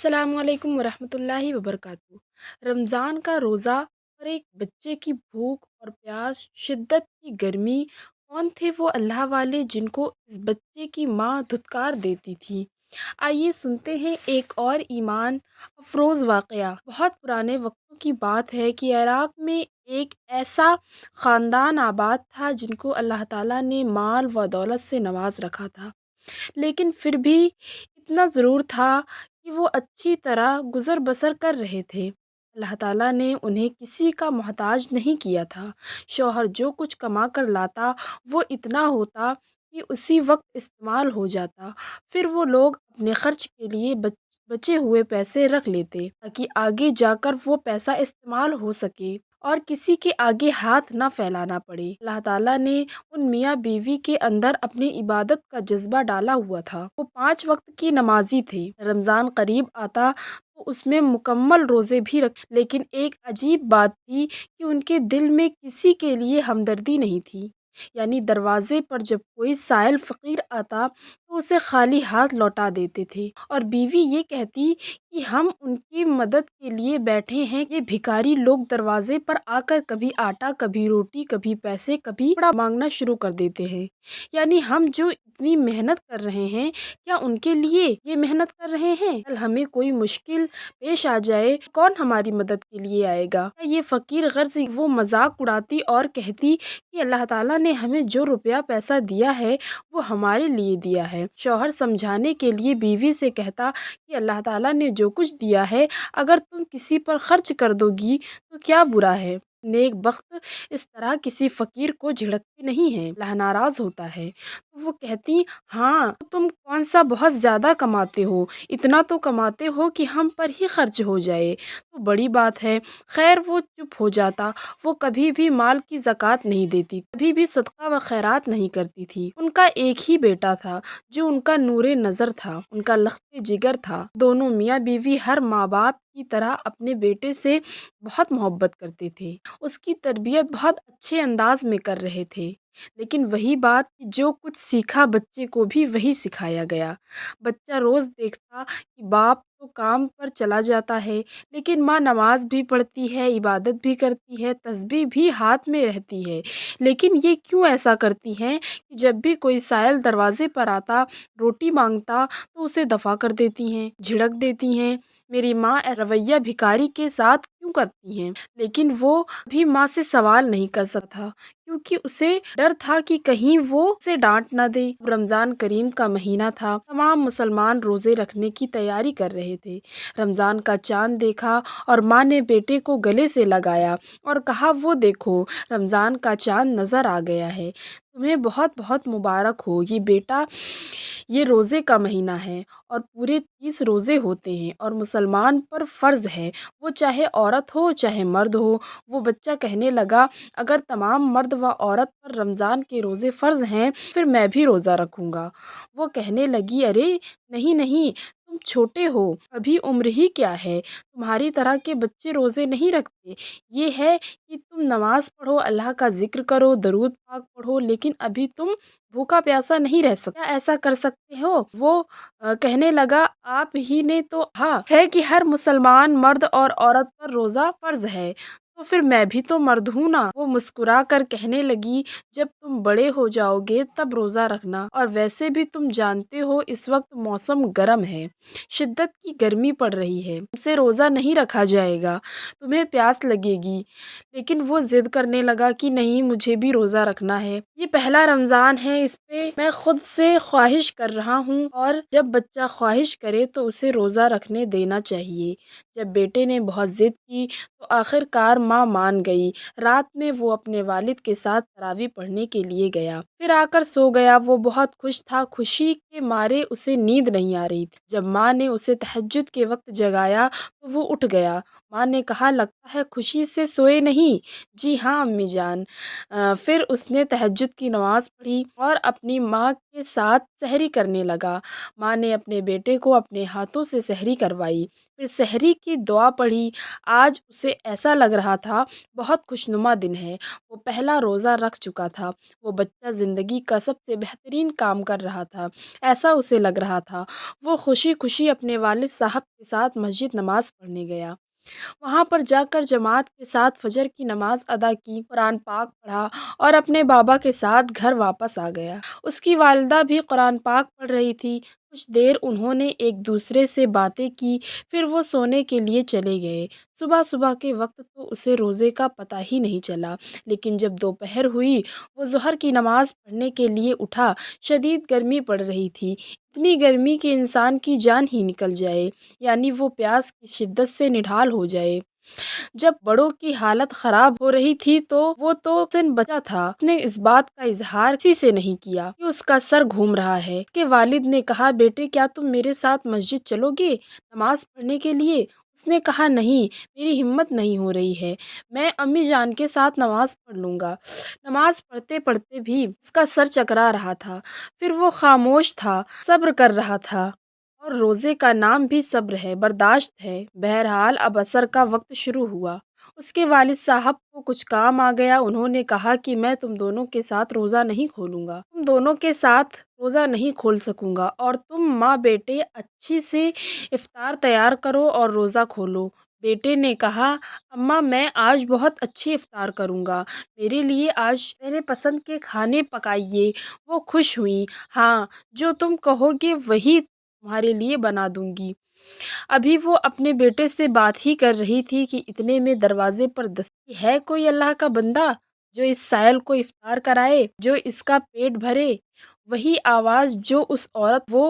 السلام علیکم ورحمۃ اللہ وبرکاتہ۔ رمضان کا روزہ اور ایک بچے کی بھوک اور پیاس، شدت کی گرمی، کون تھے وہ اللہ والے جن کو اس بچے کی ماں دھتکار دیتی تھی؟ آئیے سنتے ہیں ایک اور ایمان افروز واقعہ۔ بہت پرانے وقتوں کی بات ہے کہ عراق میں ایک ایسا خاندان آباد تھا جن کو اللہ تعالیٰ نے مال و دولت سے نواز رکھا تھا، لیکن پھر بھی اتنا ضرور تھا کہ وہ اچھی طرح گزر بسر کر رہے تھے۔ اللہ تعالیٰ نے انہیں کسی کا محتاج نہیں کیا تھا۔ شوہر جو کچھ کما کر لاتا وہ اتنا ہوتا کہ اسی وقت استعمال ہو جاتا، پھر وہ لوگ اپنے خرچ کے لیے بچے ہوئے پیسے رکھ لیتے تاکہ آگے جا کر وہ پیسہ استعمال ہو سکے اور کسی کے آگے ہاتھ نہ پھیلانا پڑے۔ اللہ تعالیٰ نے ان میاں بیوی کے اندر اپنی عبادت کا جذبہ ڈالا ہوا تھا۔ وہ 5 وقت کی نمازی تھے۔ رمضان قریب آتا تو اس میں مکمل روزے بھی لیکن ایک عجیب بات تھی کہ ان کے دل میں کسی کے لیے ہمدردی نہیں تھی۔ یعنی دروازے پر جب کوئی سائل فقیر آتا تو اسے خالی ہاتھ لوٹا دیتے تھے، اور بیوی یہ کہتی کہ ہم ان کی مدد کے لیے بیٹھے ہیں، یہ بھکاری لوگ دروازے پر آ کر کبھی آٹا، کبھی روٹی، کبھی پیسے، کبھی کپڑا مانگنا شروع کر دیتے ہیں۔ یعنی ہم جو اتنی محنت کر رہے ہیں، کیا ان کے لیے یہ محنت کر رہے ہیں؟ کل ہمیں کوئی مشکل پیش آ جائے، کون ہماری مدد کے لیے آئے گا؟ یہ فقیر غرض وہ مذاق اڑاتی اور کہتی کہ اللہ تعالیٰ نے ہمیں جو روپیہ پیسہ دیا ہے وہ ہمارے لیے دیا ہے۔ شوہر سمجھانے کے لیے بیوی سے کہتا کہ اللہ تعالیٰ نے جو کچھ دیا ہے اگر تم کسی پر خرچ کر دو گی تو کیا برا ہے؟ نیک بخت اس طرح کسی فقیر کو جھڑکتے نہیں ہیں، اللہ ناراض ہوتا ہے۔ تو وہ کہتی، ہاں تو تم کون سا بہت زیادہ کماتے ہو، اتنا تو کماتے ہو کہ ہم پر ہی خرچ ہو جائے تو بڑی بات ہے۔ خیر وہ چپ ہو جاتا۔ وہ کبھی بھی مال کی زکوٰۃ نہیں دیتی، کبھی بھی صدقہ و خیرات نہیں کرتی تھی۔ ان کا ایک ہی بیٹا تھا جو ان کا نور نظر تھا، ان کا لخت جگر تھا۔ دونوں میاں بیوی ہر ماں باپ کی طرح اپنے بیٹے سے بہت محبت کرتے تھے، اس کی تربیت بہت اچھے انداز میں کر رہے تھے، لیکن وہی بات کہ جو کچھ سیکھا بچے کو بھی وہی سکھایا گیا۔ بچہ روز دیکھتا کہ باپ تو کام پر چلا جاتا ہے لیکن ماں نماز بھی پڑھتی ہے، عبادت بھی کرتی ہے، تسبیح بھی ہاتھ میں رہتی ہے، لیکن یہ کیوں ایسا کرتی ہیں کہ جب بھی کوئی سائل دروازے پر آتا، روٹی مانگتا تو اسے دفع کر دیتی ہیں، جھڑک دیتی ہیں؟ میری ماں رویہ بھکاری کے ساتھ کیوں کرتی ہیں؟ لیکن وہ بھی ماں سے سوال نہیں کر سکتا تھا کیونکہ اسے ڈر تھا کہ کہیں وہ اسے ڈانٹ نہ دے۔ رمضان کریم کا مہینہ تھا، تمام مسلمان روزے رکھنے کی تیاری کر رہے تھے۔ رمضان کا چاند دیکھا اور ماں نے بیٹے کو گلے سے لگایا اور کہا، وہ دیکھو رمضان کا چاند نظر آ گیا ہے، تمہیں بہت بہت مبارک ہو یہ بیٹا۔ یہ روزے کا مہینہ ہے اور پورے 30 روزے ہوتے ہیں اور مسلمان پر فرض ہے، وہ چاہے عورت ہو چاہے مرد ہو۔ وہ بچہ کہنے لگا، اگر تمام مرد و عورت پر رمضان کے روزے فرض ہیں پھر میں بھی روزہ رکھوں گا۔ وہ کہنے لگی، ارے نہیں نہیں، تم چھوٹے ہو، ابھی عمر ہی کیا ہے، تمہاری طرح کے بچے روزے نہیں رکھتے۔ یہ ہے کہ تم نماز پڑھو، اللہ کا ذکر کرو، درود پاک پڑھو، لیکن ابھی تم بھوکا پیاسا نہیں رہ سکتے، کیا ایسا کر سکتے ہو؟ وہ کہنے لگا، آپ ہی نے تو کہا ہے کہ ہر مسلمان مرد اور عورت پر روزہ فرض ہے، تو پھر میں بھی تو مرد ہوں نا۔ وہ مسکرا کر کہنے لگی، جب تم بڑے ہو جاؤ گے تب روزہ رکھنا، اور ویسے بھی تم جانتے ہو اس وقت موسم گرم ہے، شدت کی گرمی پڑ رہی ہے، تم سے روزہ نہیں رکھا جائے گا، تمہیں پیاس لگے گی۔ لیکن وہ ضد کرنے لگا کہ نہیں، مجھے بھی روزہ رکھنا ہے، یہ پہلا رمضان ہے، اس پہ میں خود سے خواہش کر رہا ہوں، اور جب بچہ خواہش کرے تو اسے روزہ رکھنے دینا چاہیے۔ جب بیٹے نے بہت ضد کی تو آخر کار ماں مان گئی۔ رات میں وہ اپنے والد کے ساتھ تراویح پڑھنے کے لیے گیا، پھر آ کر سو گیا۔ وہ بہت خوش تھا، خوشی کے مارے اسے نیند نہیں آ رہی تھی۔ جب ماں نے اسے تہجد کے وقت جگایا تو وہ اٹھ گیا۔ ماں نے کہا لگتا ہے خوشی سے سوئے نہیں؟ جی ہاں امی جان۔ پھر اس نے تہجد کی نماز پڑھی اور اپنی ماں کے ساتھ سحری کرنے لگا۔ ماں نے اپنے بیٹے کو اپنے ہاتھوں سے سحری کروائی، پھر سحری کی دعا پڑھی۔ آج اسے ایسا لگ رہا تھا بہت خوشنما دن ہے، وہ پہلا روزہ رکھ چکا تھا، وہ بچہ زندگی کا سب سے بہترین کام کر رہا تھا، ایسا اسے لگ رہا تھا۔ وہ خوشی خوشی اپنے والد صاحب کے ساتھ مسجد نماز پڑھنے گیا۔ وہاں پر جا کر جماعت کے ساتھ فجر کی نماز ادا کی، قرآن پاک پڑھا اور اپنے بابا کے ساتھ گھر واپس آ گیا۔ اس کی والدہ بھی قرآن پاک پڑھ رہی تھی۔ کچھ دیر انہوں نے ایک دوسرے سے باتیں کی، پھر وہ سونے کے لیے چلے گئے۔ صبح صبح کے وقت تو اسے روزے کا پتہ ہی نہیں چلا، لیکن جب دوپہر ہوئی وہ ظہر کی نماز پڑھنے کے لیے اٹھا۔ شدید گرمی پڑ رہی تھی، اتنی گرمی کہ انسان کی جان ہی نکل جائے، یعنی وہ پیاس کی شدت سے نڈھال ہو جائے۔ جب بڑوں کی حالت خراب ہو رہی تھی تو وہ تو سن بچا تھا، اس نے اس بات کا اظہار کسی سے نہیں کیا کہ اس کا سر گھوم رہا ہے۔ اس کے والد نے کہا بیٹے کیا تم میرے ساتھ مسجد چلو گے نماز پڑھنے کے لیے؟ اس نے کہا نہیں، میری ہمت نہیں ہو رہی ہے، میں امی جان کے ساتھ نماز پڑھ لوں گا۔ نماز پڑھتے پڑھتے بھی اس کا سر چکرا رہا تھا، پھر وہ خاموش تھا، صبر کر رہا تھا، اور روزے کا نام بھی صبر ہے، برداشت ہے۔ بہرحال اب عصر کا وقت شروع ہوا۔ اس کے والد صاحب کو کچھ کام آ گیا۔ انہوں نے کہا کہ میں تم دونوں کے ساتھ روزہ نہیں کھولوں گا، تم دونوں کے ساتھ روزہ نہیں کھول سکوں گا، اور تم ماں بیٹے اچھی سے افطار تیار کرو اور روزہ کھولو۔ بیٹے نے کہا اماں میں آج بہت اچھی افطار کروں گا، میرے لیے آج میرے پسند کے کھانے پکائیے۔ وہ خوش ہوئیں، ہاں جو تم کہو گے وہی تمہارے لیے بنا دوں گی۔ ابھی وہ اپنے بیٹے سے بات ہی کر رہی تھی کہ اتنے میں دروازے پر دستک ہے کوئی اللہ کا بندہ جو اس سائل کو افطار کرائے، جو اس کا پیٹ بھرے۔ وہی آواز جو اس عورت وہ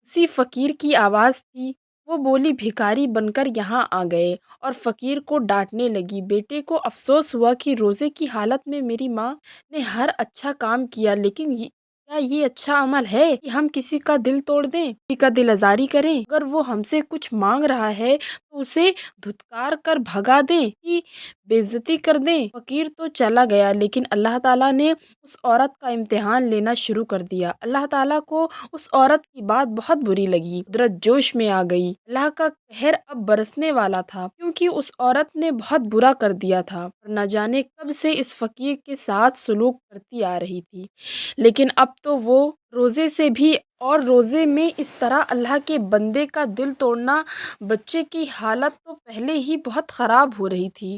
اسی فقیر کی آواز تھی۔ وہ بولی بھکاری بن کر یہاں آ گئے اور فقیر کو ڈانٹنے لگی۔ بیٹے کو افسوس ہوا کہ روزے کی حالت میں میری ماں نے ہر اچھا کام کیا، لیکن کیا یہ اچھا عمل ہے کہ ہم کسی کا دل توڑ دیں، کسی کا دل آزاری کریں؟ اگر وہ ہم سے کچھ مانگ رہا ہے تو اسے دھتکار کر بھگا دیں کہ بے عزتی کر دیں۔ فقیر تو چلا گیا، لیکن اللہ تعالیٰ نے اس عورت کا امتحان لینا شروع کر دیا۔ اللہ تعالیٰ کو اس عورت کی بات بہت بری لگی، قدرت جوش میں آ گئی۔ اللہ کا قہر اب برسنے والا تھا، کیونکہ اس عورت نے بہت برا کر دیا تھا اور نہ جانے کب سے اس فقیر کے ساتھ سلوک کرتی آ رہی تھی، لیکن اب تو وہ روزے سے بھی، اور روزے میں اس طرح اللہ کے بندے کا دل توڑنا۔ بچے کی حالت تو پہلے ہی بہت خراب ہو رہی تھی،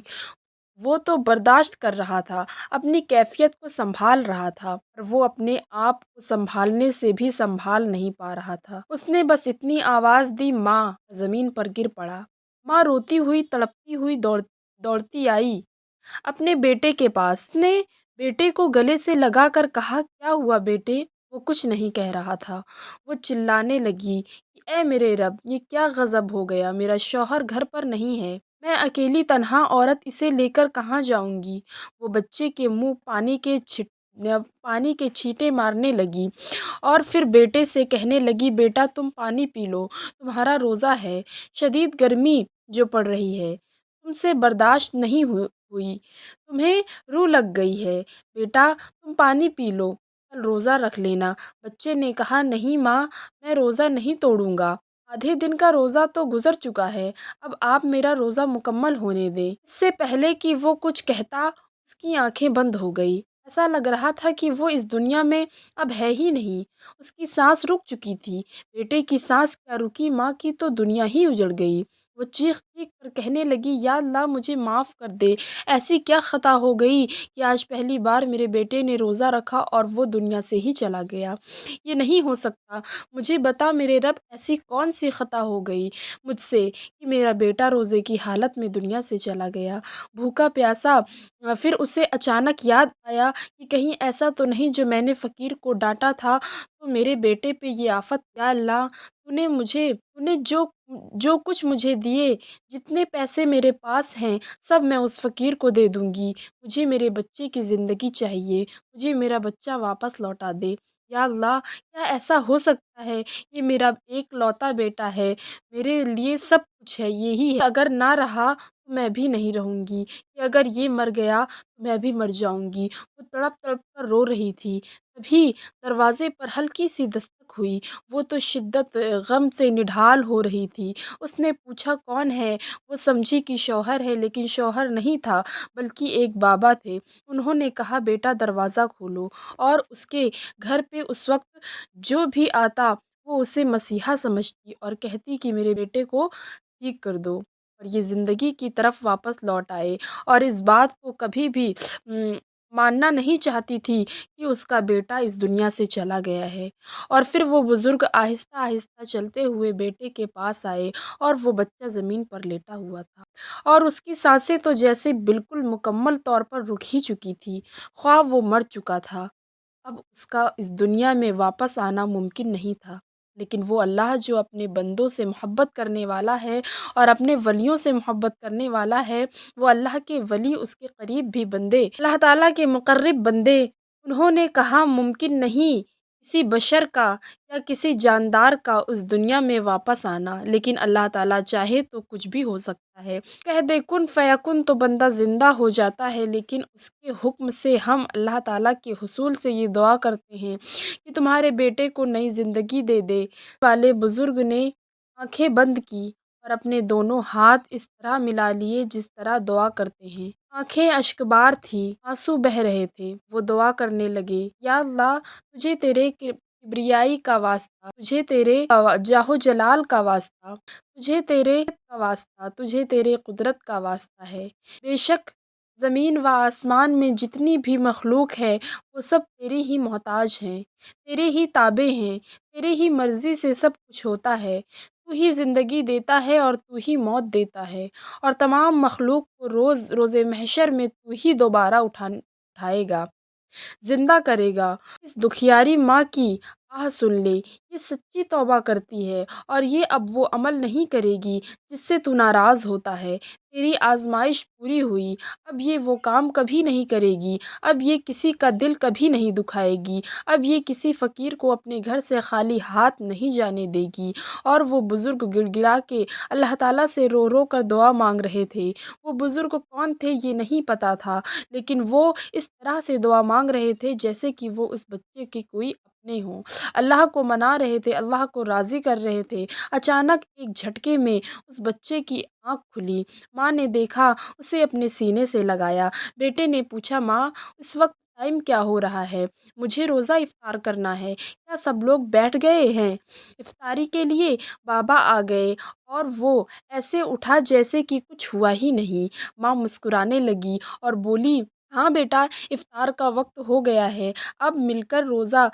وہ تو برداشت کر رہا تھا، اپنی کیفیت کو سنبھال رہا تھا، پر وہ اپنے آپ کو سنبھالنے سے بھی سنبھال نہیں پا رہا تھا۔ اس نے بس اتنی آواز دی ماں، زمین پر گر پڑا۔ ماں روتی ہوئی تڑپتی ہوئی دوڑتی آئی اپنے بیٹے کے پاس۔ اس نے بیٹے کو گلے سے لگا کر کہا کیا ہوا بیٹے؟ وہ کچھ نہیں کہہ رہا تھا۔ وہ چلانے لگی کہ اے میرے رب، یہ کیا غضب ہو گیا، میرا شوہر گھر پر نہیں ہے، میں اکیلی تنہا عورت اسے لے کر کہاں جاؤں گی؟ وہ بچے کے منہ پانی کے چھینٹے مارنے لگی اور پھر بیٹے سے کہنے لگی بیٹا تم پانی پی لو، تمہارا روزہ ہے، شدید گرمی جو پڑ رہی ہے تم سے برداشت نہیں ہوئی، تمہیں رو لگ گئی ہے، بیٹا تم پانی پی لو، کل روزہ رکھ لینا۔ بچے نے کہا نہیں ماں، میں روزہ نہیں توڑوں گا، آدھے دن کا روزہ تو گزر چکا ہے، اب آپ میرا روزہ مکمل ہونے دیں۔ اس سے پہلے کہ وہ کچھ کہتا اس کی آنکھیں بند ہو گئی، ایسا لگ رہا تھا کہ وہ اس دنیا میں اب ہے ہی نہیں۔ اس کی سانس رک چکی تھی، بیٹے کی سانس کیا رکی، ماں کی تو دنیا ہی اجڑ گئی۔ وہ چیخ چیخ کر کہنے لگی یا اللہ مجھے معاف کر دے، ایسی کیا خطا ہو گئی کہ آج پہلی بار میرے بیٹے نے روزہ رکھا اور وہ دنیا سے ہی چلا گیا؟ یہ نہیں ہو سکتا، مجھے بتا میرے رب ایسی کون سی خطا ہو گئی مجھ سے کہ میرا بیٹا روزے کی حالت میں دنیا سے چلا گیا؟ بھوکا پیاسا پھر اسے اچانک یاد آیا کہ کہیں ایسا تو نہیں جو میں نے فقیر کو ڈانٹا تھا تو میرے بیٹے پہ یہ آفت۔ یا اللہ تو نے جو کچھ مجھے دیے، جتنے پیسے میرے پاس ہیں سب میں اس فقیر کو دے دوں گی، مجھے میرے بچے کی زندگی چاہیے، مجھے میرا بچہ واپس لوٹا دے۔ یا اللہ کیا ایسا ہو سکتا ہے؟ یہ میرا ایک لوتا بیٹا ہے، میرے لیے سب کچھ ہے، یہی ہے، اگر نہ رہا تو میں بھی نہیں رہوں گی، کہ اگر یہ مر گیا تو میں بھی مر جاؤں گی۔ وہ تڑپ تڑپ کر رو رہی تھی، تبھی دروازے پر ہلکی سی دستک ہوئی۔ وہ تو شدت غم سے نڈھال ہو رہی تھی۔ اس نے پوچھا کون ہے؟ وہ سمجھی کہ شوہر ہے، لیکن شوہر نہیں تھا بلکہ ایک بابا تھے۔ انہوں نے کہا بیٹا دروازہ کھولو، اور اس کے گھر پہ اس وقت جو بھی آتا وہ اسے مسیحا سمجھتی اور کہتی کہ میرے بیٹے کو ٹھیک کر دو اور یہ زندگی کی طرف واپس لوٹ آئے، اور اس بات کو کبھی بھی ماننا نہیں چاہتی تھی کہ اس کا بیٹا اس دنیا سے چلا گیا ہے۔ اور پھر وہ بزرگ آہستہ آہستہ چلتے ہوئے بیٹے کے پاس آئے، اور وہ بچہ زمین پر لیٹا ہوا تھا، اور اس کی سانسیں تو جیسے بالکل مکمل طور پر رک ہی چکی تھی، خواہ وہ مر چکا تھا۔ اب اس کا اس دنیا میں واپس آنا ممکن نہیں تھا، لیکن وہ اللہ جو اپنے بندوں سے محبت کرنے والا ہے اور اپنے ولیوں سے محبت کرنے والا ہے، وہ اللہ کے ولی، اس کے قریب بھی بندے، اللہ تعالیٰ کے مقرب بندے، انہوں نے کہا ممکن نہیں کسی بشر کا یا کسی جاندار کا اس دنیا میں واپس آنا، لیکن اللہ تعالیٰ چاہے تو کچھ بھی ہو سکتا ہے۔ کہہ دے کن فیکن تو بندہ زندہ ہو جاتا ہے، لیکن اس کے حکم سے ہم اللہ تعالیٰ کے حصول سے یہ دعا کرتے ہیں کہ تمہارے بیٹے کو نئی زندگی دے دے۔ والے بزرگ نے آنکھیں بند کی اور اپنے دونوں ہاتھ اس طرح ملا لیے جس طرح دعا کرتے ہیں۔ آنکھیں اشکبار تھی، آنسو بہہ رہے تھے۔ وہ دعا کرنے لگے، یا اللہ تجھے تیرے کبریائی کا واسطہ، تجھے تیرے جاہ جلال کا واسطہ، تجھے تیرے کا واسطہ، تجھے تیرے قدرت کا واسطہ ہے۔ بے شک زمین و آسمان میں جتنی بھی مخلوق ہے وہ سب تیری ہی محتاج ہیں، تیرے ہی تابع ہیں، تیرے ہی مرضی سے سب کچھ ہوتا ہے۔ تو ہی زندگی دیتا ہے اور تو ہی موت دیتا ہے، اور تمام مخلوق کو روز محشر میں تو ہی دوبارہ اٹھائے گا، زندہ کرے گا۔ اس دکھیاری ماں کی آہ سن لے، یہ سچی توبہ کرتی ہے اور یہ اب وہ عمل نہیں کرے گی جس سے تو ناراض ہوتا ہے۔ تیری آزمائش پوری ہوئی، اب یہ وہ کام کبھی نہیں کرے گی، اب یہ کسی کا دل کبھی نہیں دکھائے گی، اب یہ کسی فقیر کو اپنے گھر سے خالی ہاتھ نہیں جانے دے گی۔ اور وہ بزرگ گڑ گڑا کے اللہ تعالیٰ سے رو رو کر دعا مانگ رہے تھے۔ وہ بزرگ کون تھے یہ نہیں پتا تھا، لیکن وہ اس طرح سے دعا مانگ رہے تھے جیسے کہ وہ اس بچے کے کوئی اپنے ہوں، اللہ کو منا رہے تھے، اللہ کو راضی کر رہے تھے۔ اچانک ایک جھٹکے میں اس بچے کی آنکھ کھلی، ماں نے دیکھا، اسے اپنے سینے سے لگایا۔ بیٹے نے پوچھا ماں اس وقت ٹائم کیا ہو رہا ہے؟ مجھے روزہ افطار کرنا ہے، کیا سب لوگ بیٹھ گئے ہیں افطاری کے لیے؟ بابا آ گئے اور وہ ایسے اٹھا جیسے کہ کچھ ہوا ہی نہیں۔ ماں مسکرانے لگی اور بولی ہاں بیٹا افطار کا وقت ہو گیا ہے، اب مل کر روزہ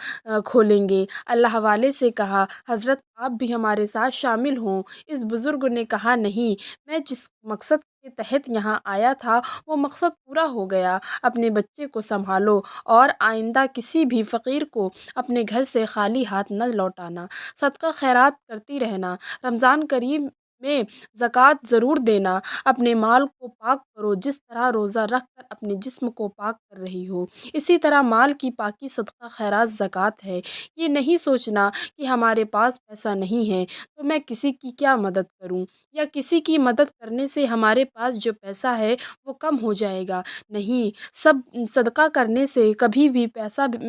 کھولیں گے۔ اللہ والے سے کہا حضرت آپ بھی ہمارے ساتھ شامل ہوں۔ اس بزرگ نے کہا نہیں، میں جس مقصد کے تحت یہاں آیا تھا وہ مقصد پورا ہو گیا، اپنے بچے کو سنبھالو اور آئندہ کسی بھی فقیر کو اپنے گھر سے خالی ہاتھ نہ لوٹانا، صدقہ خیرات کرتی رہنا، رمضان کریم میں زکوٰۃ ضرور دینا، اپنے مال کو پاک کرو جس طرح روزہ رکھ کر اپنے جسم کو پاک کر رہی ہو، اسی طرح مال کی پاکی صدقہ خیرات زکوٰۃ ہے۔ یہ نہیں سوچنا کہ ہمارے پاس پیسہ نہیں ہے تو میں کسی کی کیا مدد کروں، یا کسی کی مدد کرنے سے ہمارے پاس جو پیسہ ہے وہ کم ہو جائے گا۔ نہیں، صدقہ کرنے سے کبھی بھی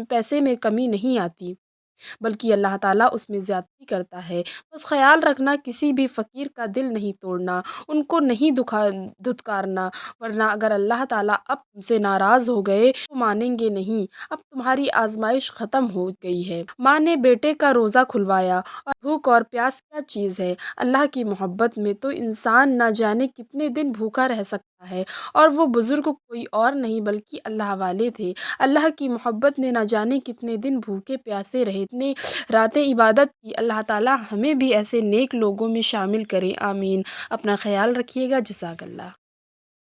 پیسے میں کمی نہیں آتی، بلکہ اللہ تعالیٰ اس میں زیادتی کرتا ہے۔ بس خیال رکھنا کسی بھی فقیر کا دل نہیں توڑنا، ان کو نہیں دھتکارنا، ورنہ اگر اللہ تعالیٰ اب تم سے ناراض ہو گئے تو مانیں گے نہیں، اب تمہاری آزمائش ختم ہو گئی ہے۔ ماں نے بیٹے کا روزہ کھلوایا، اور بھوک اور پیاس کیا چیز ہے، اللہ کی محبت میں تو انسان نہ جانے کتنے دن بھوکا رہ سکتا ہے، اور وہ بزرگ کوئی اور نہیں بلکہ اللہ والے تھے۔ اللہ کی محبت نے نہ جانے کتنے دن بھوکے پیاسے رہے، اتنے راتیں عبادت کی۔ اللہ تعالیٰ ہمیں بھی ایسے نیک لوگوں میں شامل کریں، آمین۔ اپنا خیال رکھیے گا، جزاک اللہ۔